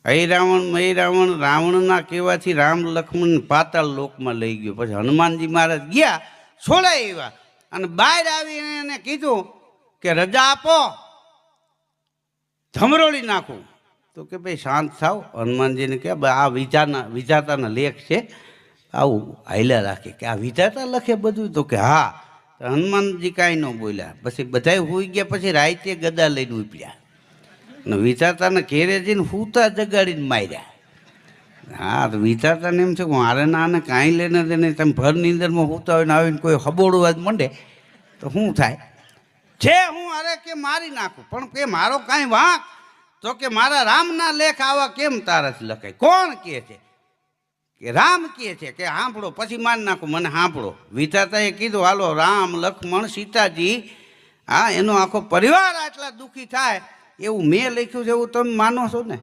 હઈ રાવણ રાવણના કહેવાથી રામ લક્ષ્મણ પાતાળ લોકમાં લઈ ગયો. પછી હનુમાનજી મહારાજ ગયા છોડાય એવા અને બહાર આવીને એને કીધું કે રજા આપો, ધમરોળી નાખું. તો કે ભાઈ શાંત થાવ. હનુમાનજીને કે આ વિધાતાના લેખ છે, આવું હાલ્યા રાખે કે આ વિધાતા લખે બધું. તો કે હા. હનુમાનજી કાંઈ ન બોલ્યા. પછી બધાય હોઈ ગયા. પછી રાતે ગદા લઈને ઉપડ્યા ને વિધાતાને ઘેરે જઈને હૂતા જગાડીને માર્યા. હા, તો વિધાતાને એમ છે કે મારે નાને કાંઈ લઈને દે, તમે ભર નીંદરમાં હૂતા હોય ને આવીને કોઈ હબોડું જ મંડે તો શું થાય છે? હું અરે કે મારી નાખું, પણ કે મારો કાંઈ વાંક? તો કે મારા રામના લેખ આવા કેમ તારાથી લખાય? કોણ કહે છે? કે રામ કહે છે કે સાંભળો, પછી મારી નાખું, મને સાંભળો. વિધાતાએ કીધું હાલો રામ લક્ષ્મણ સીતાજી, હા, એનો આખો પરિવાર આટલા દુઃખી થાય એવું મેં લખ્યું છે એવું તમે માનો છો ને?